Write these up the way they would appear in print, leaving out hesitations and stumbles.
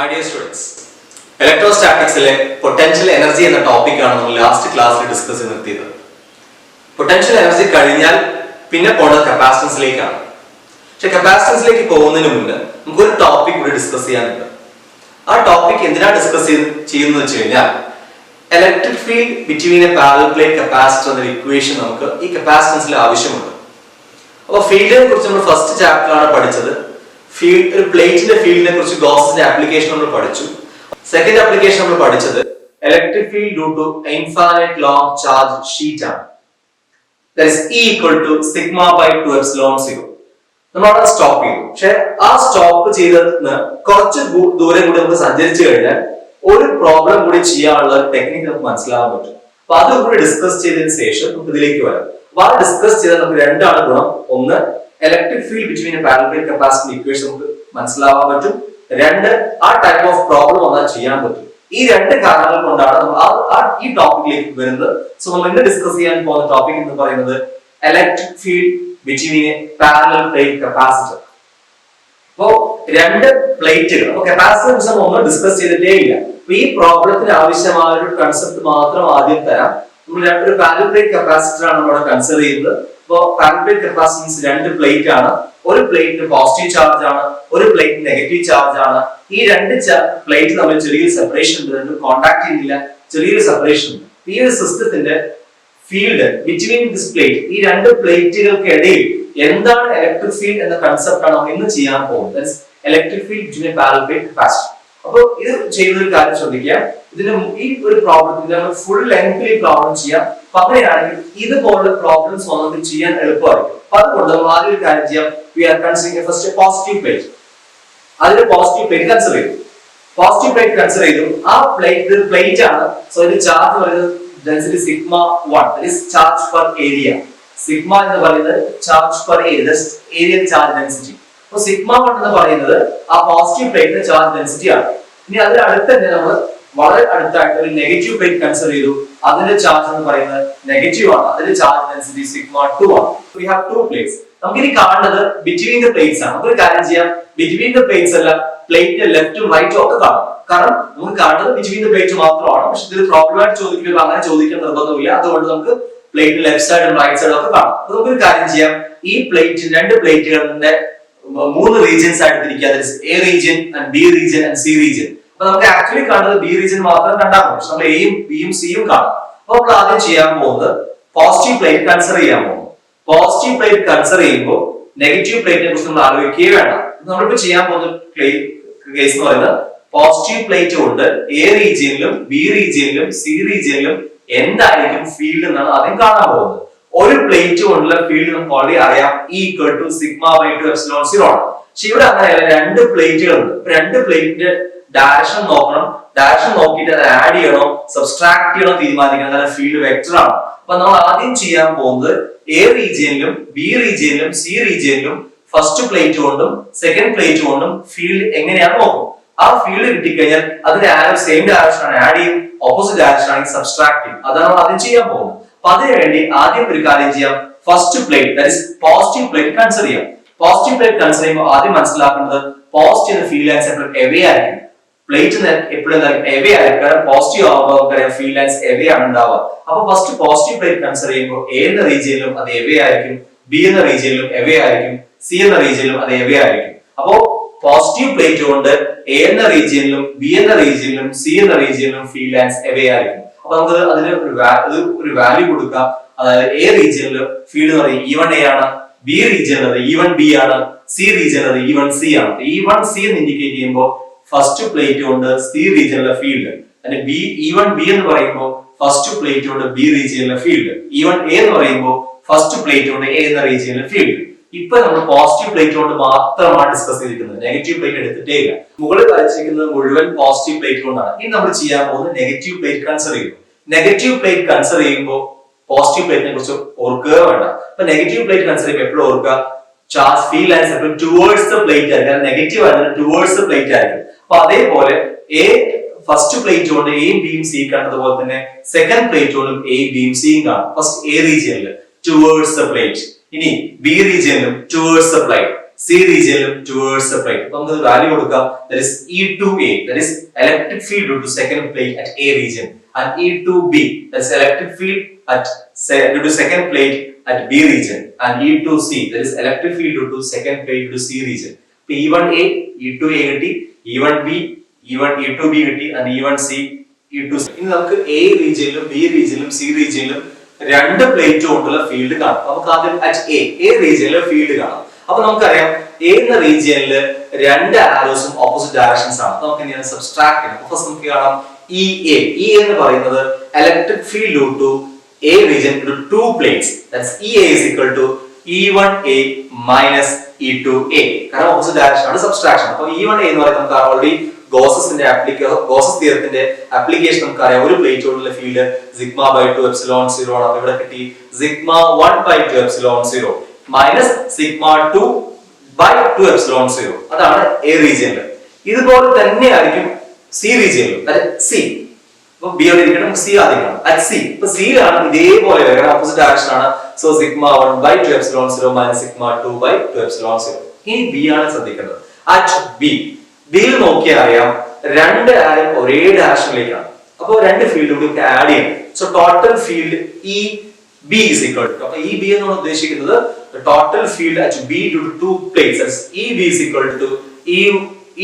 My dear students, ഇലക്ട്രോസ്റ്റാറ്റിക്സിലെ potential energy എന്ന ടോപ്പിക്കാണ് നമ്മൾ ലാസ്റ്റ് ക്ലാസ്സിൽ ഡിസ്കസ് ചെയ്ത് നിർത്തിയത്. പൊട്ടൻഷ്യൽ എനർജി കഴിഞ്ഞാൽ പിന്നെ പോണത് കപ്പാസിറ്റൻസിലേക്കാണ്. പക്ഷെ കപ്പാസിറ്റൻസിലേക്ക് പോകുന്നതിന് മുന്നേ നമുക്കൊരു ടോപ്പിക് കൂടി ഡിസ്കസ് ചെയ്യാനുണ്ട്. ആ ടോപ്പിക് എന്തിനാണ് ഡിസ്കസ് ചെയ്യുന്നത് വെച്ച് കഴിഞ്ഞാൽ electric field between a parallel plate capacitor എന്ന ഇക്വേഷൻ നമുക്ക് ഈ കപ്പാസിറ്റൻസിൽ ആവശ്യമുണ്ട്. അപ്പോൾ ഫീൽഡിനെ കുറിച്ച് നമ്മൾ ഫസ്റ്റ് ചാപ്റ്ററിലാണ് പഠിച്ചത്. ഒരു പ്ലേറ്റിന്റെ ഫീൽഡിനെ കുറിച്ച് ഗോസിന്റെ ആപ്ലിക്കേഷൻ നമ്മൾ പഠിച്ചു. സെക്കൻഡ് ആപ്ലിക്കേഷൻ നമ്മൾ പഠിച്ചത് electric field due to infinite long charge sheet ആണ്. That is E equal to sigma by 2 epsilon 0. നമ്മൾ അവിടെ സ്റ്റോപ്പ് ചെയ്തു. പക്ഷെ ആ സ്റ്റോപ്പ് ചെയ്തതിന് കുറച്ച് ദൂരം കൂടി നമുക്ക് സഞ്ചരിച്ചു കഴിഞ്ഞാൽ ഒരു പ്രോബ്ലം കൂടി ചെയ്യാനുള്ള ടെക്നിക്ക് നമുക്ക് മനസ്സിലാക്കാൻ പറ്റും. അപ്പൊ അത് കൂടി ഡിസ്കസ് ചെയ്തതിന് ശേഷം നമുക്ക് ഇതിലേക്ക് വരാം. അപ്പൊ അത് ഡിസ്കസ് ചെയ്താൽ നമുക്ക് രണ്ടാണ് ഗുണം. ഒന്ന്, electric field between a parallel plate capacitor equation നമുക്ക് മനസ്സിലാവാൻ പറ്റും. രണ്ട്, ആ ടൈപ്പ് ഓഫ് പ്രോബ്ലം വന്നാൽ ചെയ്യാൻ പറ്റും. ഈ രണ്ട് കാരണങ്ങൾ കൊണ്ടാണ് നമ്മൾ ഈ ടോപ്പിക്കിലേക്ക് വരുന്നത്. സോ നമ്മൾ ഇന്ന് ഡിസ്കസ് ചെയ്യാൻ പോകുന്ന ടോപ്പിക് എന്ന് പറയുന്നത് electric field between a parallel plate capacitor. അപ്പോ രണ്ട് പ്ലേറ്റുകൾ, അപ്പൊ കപ്പാസിറ്റൻസ് ഒന്നും ഡിസ്കസ് ചെയ്തിട്ടേ ഇല്ല. അപ്പൊ ഈ പ്രോബ്ലത്തിന് ആവശ്യമായ ഒരു കൺസെപ്റ്റ് മാത്രം ആദ്യം തരാം. നമ്മൾ ഒരു പാരലൽ പ്ലേറ്റ് കപ്പാസിറ്റർ ആണ് നമ്മൾ കൺസിഡർ ചെയ്യുന്നത്. അപ്പോൾ പാരലൽ പ്ലേറ്റ് കപ്പാസിറ്റൻസ് രണ്ട് പ്ലേറ്റ് ആണ്. ഒരു പ്ലേറ്റിന് പോസിറ്റീവ് ചാർജ് ആണ്, ഒരു പ്ലേറ്റിന് നെഗറ്റീവ് ചാർജ് ആണ്. ഈ രണ്ട് പ്ലേറ്റ് തമ്മിൽ ചെറിയൊരു സെപ്പറേഷൻ ഉണ്ട്, രണ്ടും കോണ്ടാക്ട് ചെയ്യുന്നില്ല, ചെറിയൊരു സെപ്പറേഷൻ ഉണ്ട്. ഈ ഒരു സിസ്റ്റത്തിന്റെ ഫീൽഡ് ബിറ്റ്വീൻ ദിസ് പ്ലേറ്റ്, ഈ രണ്ട് പ്ലേറ്റുകൾക്കിടയിൽ എന്താണ് ഇലക്ട്രിക് ഫീൽഡ് എന്ന കൺസെപ്റ്റ് ആണ് നമ്മൾ ഇന്ന് ചെയ്യാൻ പോകുന്നത്. Electric field between parallel plate capacitor. അപ്പോൾ ഇത് ചെയ്യുന്ന ഒരു കാര്യം ശ്രദ്ധിക്കുക. ഇതിന് ഈ ഒരു പ്രോബ്ലത്തിന്റെ ഫുൾ ലെങ്ത്തിൽ ഈ പ്രോബ്ലം ചെയ്യാം. അപ്പൊ അങ്ങനെയാണെങ്കിൽ ഇതുപോലുള്ള പ്രോബ്ലംസ് നമുക്ക് ചെയ്യാൻ എളുപ്പമായിരിക്കും. അതുകൊണ്ട് നമ്മൾ ആദ്യം ഒരു കാര്യം ചെയ്യാം. We are considering first positive plate. അതിന് പോസിറ്റീവ് പ്ലേറ്റ് കൺസിഡർ ചെയ്തു. പോസിറ്റീവ് പ്ലേറ്റ് കൺസിഡർ ചെയ്തു. ആ പ്ലേറ്റ് ആണ്. സോ ഇത് ചാർജ് പറയുന്നത് density sigma 1, that is charge per area. Sigma എന്ന് പറയുന്നത് charge per area, area charge density. അപ്പൊ സിഗ്മ 1 എന്ന് പറയുന്നത് ആ പോസിറ്റീവ് പ്ലേറ്റിന്റെ ചാർജ് ഡെൻസിറ്റി ആണ്. ഇനി അതിന് അടുത്ത് തന്നെ നമ്മൾ വളരെ അടുത്തായിട്ട് ഒരു നെഗറ്റീവ് പ്ലേറ്റ് കൺസിഡർ ചെയ്തു. അതിന്റെ ചാർജ് എന്ന് പറയുന്നത് നെഗറ്റീവ് ആണ്. അതിന്റെ ചാർജ് ഡെൻസിറ്റി സിഗ്മ 2 ആണ്. We have to plates. നമുക്ക് ഇനി കാണുന്നത് ബിറ്റ്വീൻ ദ പ്ലേറ്റ്സ് ആണ്. നമുക്കൊരു കാര്യം ചെയ്യാം, ബിറ്റ്വീൻ ദ പ്ലേറ്റ്സ് അല്ല, പ്ലേറ്റിന്റെ ലെഫ്റ്റും റൈറ്റും ഒക്കെ കാണും. കാരണം നമുക്ക് കാണുന്നത് ബിറ്റ്വീൻ ദ പ്ലേറ്റ് മാത്രമാണ്. പക്ഷെ ഇതിൽ പ്രോബ്ലം ആയിട്ട് ചോദിക്കുമ്പോൾ അങ്ങനെ ചോദിക്കാൻ നിർബന്ധമില്ല. അതുകൊണ്ട് നമുക്ക് പ്ലേറ്റിന്റെ ലെഫ്റ്റ് സൈഡും റൈറ്റ് സൈഡും ഒക്കെ കാണും. അപ്പൊ നമുക്കൊരു കാര്യം ചെയ്യാം, ഈ പ്ലേറ്റ് രണ്ട് പ്ലേറ്റുകളുടെ മൂന്ന് റീജിയൻസ് ആയിട്ട് തിരിക്കുക. A region and B region and C region. അപ്പൊ നമുക്ക് ആക്ച്വലി കാണുന്നത് ബി റീജിയൻ മാത്രം കണ്ടാൽ മതി. പക്ഷെ നമ്മൾ എയും ബിയും സിയും കാണും. അപ്പൊ നമ്മൾ ആദ്യം ചെയ്യാൻ പോകുന്നത് പോസിറ്റീവ് പ്ലേറ്റ് കൺസിഡർ ചെയ്യാൻ പോകുന്നു. പോസിറ്റീവ് പ്ലേറ്റ് കൺസിഡർ ചെയ്യുമ്പോൾ നെഗറ്റീവ് പ്ലേറ്റിനെ കുറിച്ച് നമ്മൾ ആലോചിക്കുകയേ വേണ്ട. നമ്മളിപ്പോ ചെയ്യാൻ പോകുന്ന കേസ് എന്ന് പറയുന്നത് പോസിറ്റീവ് പ്ലേറ്റ് കൊണ്ട് എ റീജിയനിലും ബി റീജിയനിലും സി റീജിയനിലും എന്തായിരിക്കും ഫീൽഡ് എന്നാണ് ആദ്യം കാണാൻ പോകുന്നത്. ഒരു പ്ലേറ്റ് കൊണ്ടുള്ള ഫീൽഡ് നമുക്ക് ഓൾറെഡി അറിയാം, E equal to sigma by 2 epsilon 0 ആണ്. പക്ഷെ ഇവിടെ അങ്ങനെയല്ല, രണ്ട് പ്ലേറ്റുകളുണ്ട്. രണ്ട് പ്ലേറ്റിന്റെ ഡയറക്ഷൻ നോക്കണം. ഡയറക്ഷൻ നോക്കിയിട്ട് അത് ആഡ് ചെയ്യണോ സബ്സ്ട്രാക്ട് ചെയ്യണോ തീരുമാനിക്കണം. അതാണ് ഫീൽഡ് വെക്ടർ ആണ്. അപ്പൊ നമ്മൾ ആദ്യം ചെയ്യാൻ പോകുന്നത് എ റീജിയനിലും ബി റീജിയനിലും സി റീജിയനിലും ഫസ്റ്റ് പ്ലേറ്റ് കൊണ്ടും സെക്കൻഡ് പ്ലേറ്റ് കൊണ്ടും ഫീൽഡ് എങ്ങനെയാണ് നോക്കും. ആ ഫീൽഡ് കിട്ടിക്കഴിഞ്ഞാൽ അതിന്റെ ആരോ സെയിം ഡയറക്ഷൻ ആണ് ആഡ് ചെയ്യും, ഓപ്പോസിറ്റ് ഡയറക്ഷൻ ആണെങ്കിൽ സബ്സ്ട്രാക്ട് ചെയ്യും. അതാണ് നമ്മൾ ആദ്യം ചെയ്യാൻ പോകുന്നത്. അപ്പൊ അതിനുവേണ്ടി ആദ്യം ഒരു കാര്യം ചെയ്യാം, first plate that is positive plate consider ചെയ്യാം. പോസിറ്റീവ് പ്ലേറ്റ് കൺസിഡർ ചെയ്യുമ്പോൾ ആദ്യം മനസ്സിലാക്കേണ്ടത് പോസിറ്റീവ് എന്ന ഫീൽഡ് ലൈൻസ് എപ്പോഴും എവേ ആയിരിക്കും. പ്ലേറ്റ് എപ്പോഴും എവേ ആയിരിക്കും. കാരണം പോസിറ്റീവ് ആകുമ്പോൾ ഫീൽഡ് ലൈൻസ് എവേ ആണ് ഉണ്ടാവുക. അപ്പൊ ഫസ്റ്റ് പോസിറ്റീവ് പ്ലേറ്റ് കൺസിഡർ ചെയ്യുമ്പോൾ എ എന്ന റീജിയനിലും അത് എവേ ആയിരിക്കും, ബി എന്ന റീജിയനിലും എവേ ആയിരിക്കും, സി എന്ന റീജിയനിലും അത് എവേ ആയിരിക്കും. അപ്പോ പോസിറ്റീവ് പ്ലേറ്റ് കൊണ്ട് എ എന്ന റീജിയനിലും ബി എന്ന റീജിയനിലും സി എന്ന റീജിയനിലും ഫീൽഡ് ലൈൻസ് എവേ ആയിരിക്കും. അപ്പൊ നമുക്ക് അതിന് ഒരു വാല്യൂ കൊടുക്കാം. അതായത് എ റീജിയനിൽ ഫീൽഡ് എന്ന് പറയുന്നത് E1A ആണ്, ബി റീജിയൻ അത് E1B ആണ്, സി റീജിയൻ അത് E1C ആണ്. E1C എന്ന് ഇൻഡിക്കേറ്റ് ചെയ്യുമ്പോൾ ഫസ്റ്റ് പ്ലേറ്റ് കൊണ്ട് സി റീജിയനിലെ ഫീൽഡ്, അല്ലെങ്കിൽ E1B എന്ന് പറയുമ്പോൾ ഫസ്റ്റ് പ്ലേറ്റ് കൊണ്ട് ബി റീജിയനിലെ ഫീൽഡ്, E1A എന്ന് പറയുമ്പോൾ ഫസ്റ്റ് പ്ലേറ്റ് കൊണ്ട് എ എന്ന റീജിയനിലെ ഫീൽഡ്. ഇപ്പൊ നമ്മൾ പോസിറ്റീവ് പ്ലേറ്റ് കൊണ്ട് മാത്രമാണ് ഡിസ്കസ് ചെയ്തിരിക്കുന്നത്, നെഗറ്റീവ് പ്ലേറ്റ് എടുത്തിട്ടേ ഇല്ല. മുകളിൽ വരച്ചിരിക്കുന്നത് മുഴുവൻ പോസിറ്റീവ് പ്ലേറ്റ് കൊണ്ടാണ്. ഇനി നമ്മൾ ചെയ്യാൻ പോകുന്നത് നെഗറ്റീവ് പ്ലേറ്റ് കൺസിഡർ ചെയ്യും. നെഗറ്റീവ് പ്ലേറ്റ് കൺസിഡർ ചെയ്യുമ്പോൾ പോസിറ്റീവ് പ്ലേറ്റിനെ കുറിച്ച് ഓർക്കുക വേണ്ട. അപ്പൊ നെഗറ്റീവ് പ്ലേറ്റ് കൺസിഡർ ചെയ്യുമ്പോൾ എപ്പോഴും ഓർക്കുക, ചാർജ് ഫീൽഡ് ലൈൻസ് എപ്പോഴും ടുവേർഡ്സ് ദ പ്ലേറ്റ് ആയിരിക്കും. നെഗറ്റീവ് ആയിരുന്നു ടുവേർഡ്സ് ദ പ്ലേറ്റ് ആയിരിക്കും. അപ്പൊ അതേപോലെ എ ഫസ്റ്റ് പ്ലേറ്റ് കൊണ്ട് എയും ബിയും സി കണ്ടതുപോലെ തന്നെ സെക്കൻഡ് പ്ലേറ്റ് കൊണ്ടും എയും ബിയും സിയും കാണും. ഫസ്റ്റ് എ റീജിയനിൽ ടുവേർഡ്സ് ദ പ്ലേറ്റ്, ഇനി ബി റീജിയനിലും towards the plate, C region towards the plate. So the value കൊടുക്കാം, that is E2A, that is electric field due to second plate at A region, and E2B, that is electric field due to second plate at B region, and E2C, that is electric field due to second plate due to C region. E1A, E2A കിട്ടി, E1B, E2B കിട്ടി, and E1C, E2C. ഇനി നമുക്ക് A regionിലും B regionിലും C regionിലും രണ്ട് plate കൊണ്ടുള്ള field കാണാം. നമുക്ക് ആദ്യം at A റീജിയനിലെ field കാണാം. അപ്പൊ നമുക്കറിയാം A എന്ന റീജിയനിൽ രണ്ട് ആരോസും ഓപ്പോസിറ്റ് ഡയറക്ഷൻസ് ആണ്. നമുക്ക് ഇനി സബ്സ്ട്രാക്ട് ചെയ്യാം. ഫസ്റ്റ് നമുക്ക് കാണാം EA എന്ന് പറയുന്നത് electric field due to A region to two plates. That's EA is equal to E1A minus E2A. കാരണം ഓപ്പോസിറ്റ് ഡയറക്ഷൻ ആണ്, സബ്സ്ട്രാക്ഷൻ. അപ്പൊ E1A എന്ന് പറയുന്നത് നമുക്ക് ഓൾറെഡി ഗോസസ് തിയറത്തിന്റെ ആപ്ലിക്കേഷൻ നമുക്കറിയാം. ഒരു പ്ലേറ്റോടുള്ള ഫീൽഡ് സിഗ്മ ബൈ 2 എപ്സിലോൺ 0 ആണ്. അപ്പൊ ഇവിടെ കിട്ടി sigma 1 by 2 epsilon 0 minus sigma 2 by 2 epsilon 0. അതാണ് A റീജിയനിൽ. ഇതുപോലെ തന്നെ ആയിരിക്കും C റീജിയനിലും. C ഇപ്പൊ B യോടെ ഇരിക്കണം, C ആദ്യം കാണാം. അറ്റ് C ഇപ്പൊ C യിലാണ് ഇതേപോലെ വരിക, ഓപ്പോസിറ്റ് ഡയറക്ഷൻ ആണ്. So sigma 1 by 2 epsilon 0 minus sigma 2 by 2 epsilon 0. ഇനി B ആണ് ശ്രദ്ധിക്കേണ്ടത്. അറ്റ് B യിൽ നോക്കിയാൽ അറിയാം രണ്ട് ആരം ഒരേ ഡയറക്ഷനിലേക്കാണ്. അപ്പോൾ രണ്ട് ഫീൽഡ് കൂടി ആഡ് ചെയ്യണം. So total field EB is equal to, അപ്പോൾ EB എന്നാണ് ഉദ്ദേശിക്കുന്നത് total field at B due to two plates. EB is equal to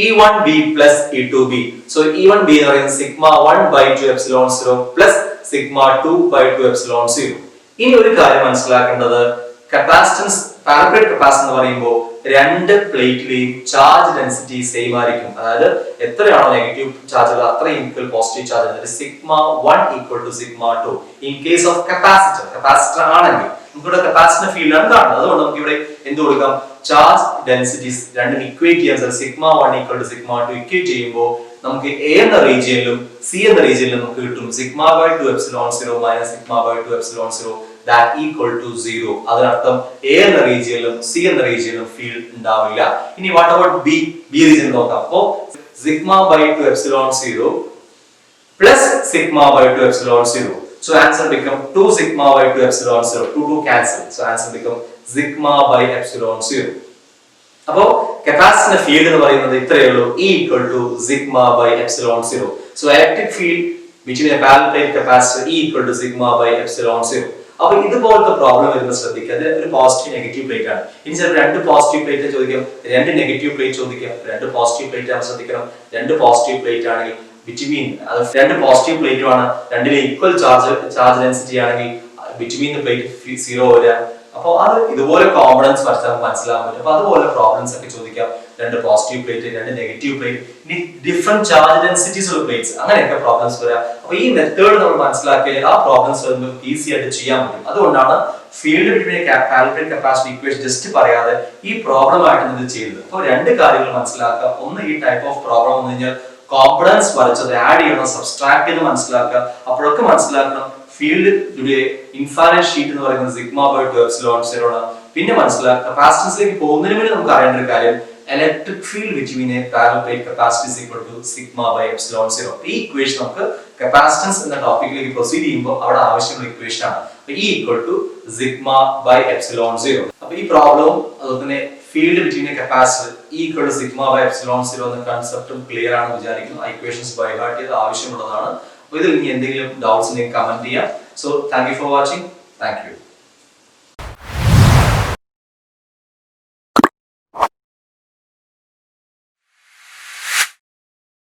E1B plus E2B. So E1B എന്ന് പറയുന്നത് sigma 1 by 2 epsilon 0 plus sigma 2 by 2 epsilon 0. ഇനി ഒരു കാര്യം മനസ്സിലാക്കേണ്ടത്, capacitance parapet capacitance എന്ന് പറയുമ്പോൾ രണ്ട് പ്ലേറ്റിലെയും ചാർജ് ഡെൻസിറ്റി സെയിം ആയിരിക്കും. അതായത് എത്രയാണോ നെഗറ്റീവ് ചാർജ് അത്രയും ഈക്വൽ പോസിറ്റീവ് ചാർജ്. അതായത് sigma 1 equal to sigma 2 in case of capacitor ആണെങ്കിൽ നമുക്കിവിടെ കപ്പാസിറ്റർ ഫീൽഡ് ആണ് കാണുന്നത്. അതുകൊണ്ട് നമുക്ക് ഇവിടെ എന്ത് കൊടുക്കാം, ചാർജ് ഡെൻസിറ്റീസ് രണ്ടും ഇക്വേറ്റ് ചെയ്യാൻ sigma 1 equal to sigma 2 equate ചെയ്യുമ്പോൾ നമുക്ക് A എന്ന റീജിയനിലും C എന്ന റീജിയനിലും നമുക്ക് കിട്ടും sigma by 2 epsilon 0 minus sigma by 2 epsilon 0 that equal to 0. അതിനർത്ഥം A എന്ന റീജിയനിലും C എന്ന റീജിയനിലും ഫീൽഡ് ഉണ്ടാവില്ല. ഇനി വാട്ട് അബൌട്ട് B റീജിയൻ നോക്കാം. അപ്പോൾ sigma by 2 epsilon 0 plus sigma by 2 epsilon 0. So answer become 2 sigma by 2 epsilon 0. 2 cancel. So answer become sigma by epsilon 0. അപ്പോ കപ്പാസിറ്ററിന്റെ field എന്ന് പറയുന്നത് ഇത്രയേ ഉള്ളൂ, E equal to sigma by epsilon 0. So electric field between a parallel plate capacitor E equal to sigma by epsilon 0. അപ്പൊ ഇതുപോലത്തെ problem വരുന്നത് ശ്രദ്ധിക്കുക. അത് ഒരു പോസിറ്റീവ് നെഗറ്റീവ് പ്ലേറ്റ് ആണ്. ഇനി ചിലപ്പോൾ രണ്ട് പോസിറ്റീവ് പ്ലേറ്റ് ചോദിക്കാം, രണ്ട് നെഗറ്റീവ് പ്ലേറ്റ് ചോദിക്കാം. രണ്ട് പോസിറ്റീവ് പ്ലേറ്റ് ആണ് ശ്രദ്ധിക്കണം. രണ്ട് പോസിറ്റീവ് പ്ലേറ്റ് ആണെങ്കിൽ ബിറ്റ്വീൻ അത് രണ്ട് പോസിറ്റീവ് പ്ലേറ്റും ആണ്, രണ്ടിലെ ഈക്വൽ ചാർജ് ഡെൻസിറ്റി ആണെങ്കിൽ ബിറ്റ്വീൻ ദ പ്ലേറ്റ് 0 വരാം. അപ്പോൾ അത് ഇതുപോലെ കോമ്പണൻസ് വരച്ചാൽ മനസ്സിലാക്കാൻ പറ്റും. അപ്പൊ അതുപോലെ പ്രോബ്ലംസ് ഒക്കെ ചോദിക്കാം. രണ്ട് പോസിറ്റീവ് പ്ലേറ്റ്, രണ്ട് നെഗറ്റീവ് പ്ലേറ്റ്, ഇനി ഡിഫറെന്റ് ചാർജ് ഡെൻസിറ്റീസ് ഉള്ള പ്ലേറ്റ്സ്, അങ്ങനെയൊക്കെ പ്രോബ്ലംസ് വരാം. അപ്പൊ ഈ മെത്തേഡ് നമ്മൾ മനസ്സിലാക്കിയാൽ ആ പ്രോബ്ലംസ് വരുമ്പോൾ ഈസി ആയിട്ട് ചെയ്യാൻ പറ്റും. അതുകൊണ്ടാണ് field between parallel capacity equation just പറയാതെ ഈ പ്രോബ്ലം ആയിട്ട് ഇത് ചെയ്യുന്നത്. അപ്പോൾ രണ്ട് കാര്യങ്ങൾ മനസ്സിലാക്കുക. ഒന്ന്, ഈ ടൈപ്പ് ഓഫ് പ്രോബ്ലം എന്ന് കഴിഞ്ഞാൽ കോമ്പണൻസ് വരച്ചത് ആഡ് ചെയ്യണം, സബ്സ്ട്രാക്ട് ചെയ്ത് മനസ്സിലാക്കുക. അപ്പോഴൊക്കെ മനസ്സിലാക്കണം ഫീൽഡ് ഇൻഫൈനൈറ്റ് ഷീറ്റ് എന്ന് പറയുന്നത് സിഗ്മ ബൈ 2 എപ്സിലോൺ 0 ആണ്. പിന്നെ മനസ്സിലാക്കുക കപ്പാസിറ്റൻസിലേക്ക് പോകുന്നതിന് മുന്നേ നമുക്ക് അറിയേണ്ട ഒരു കാര്യം, electric field between a parallel plate capacity is equal to sigma by epsilon 0. ഈ ഇക്വേഷൻ നമുക്ക് കപ്പാസിറ്റൻസ് എന്ന ടോപ്പിക്കിലേക്ക് പ്രൊസീഡ് ചെയ്യുമ്പോൾ അവിടെ ആവശ്യമുള്ള ഇക്വേഷൻ ആണ്. E equal to sigma by epsilon 0. അപ്പോൾ ഈ പ്രോബ്ലവും അതുപോലെ തന്നെ field between A capacitor E equal to sigma by epsilon 0 എന്ന കൺസെപ്റ്റും ക്ലിയർ ആണെന്ന് വിചാരിക്കുന്നു. ഇക്വേഷൻസ് ബൈ ഹാർട്ട് ചെയ്ത് ആവശ്യമുള്ളതാണ്. അപ്പോൾ ഇതിൽ ഇനി എന്തെങ്കിലും ഡൗട്ട്സ് ഉണ്ടെങ്കിൽ കമന്റ് ചെയ്യാം. So thank you for watching. Thank you.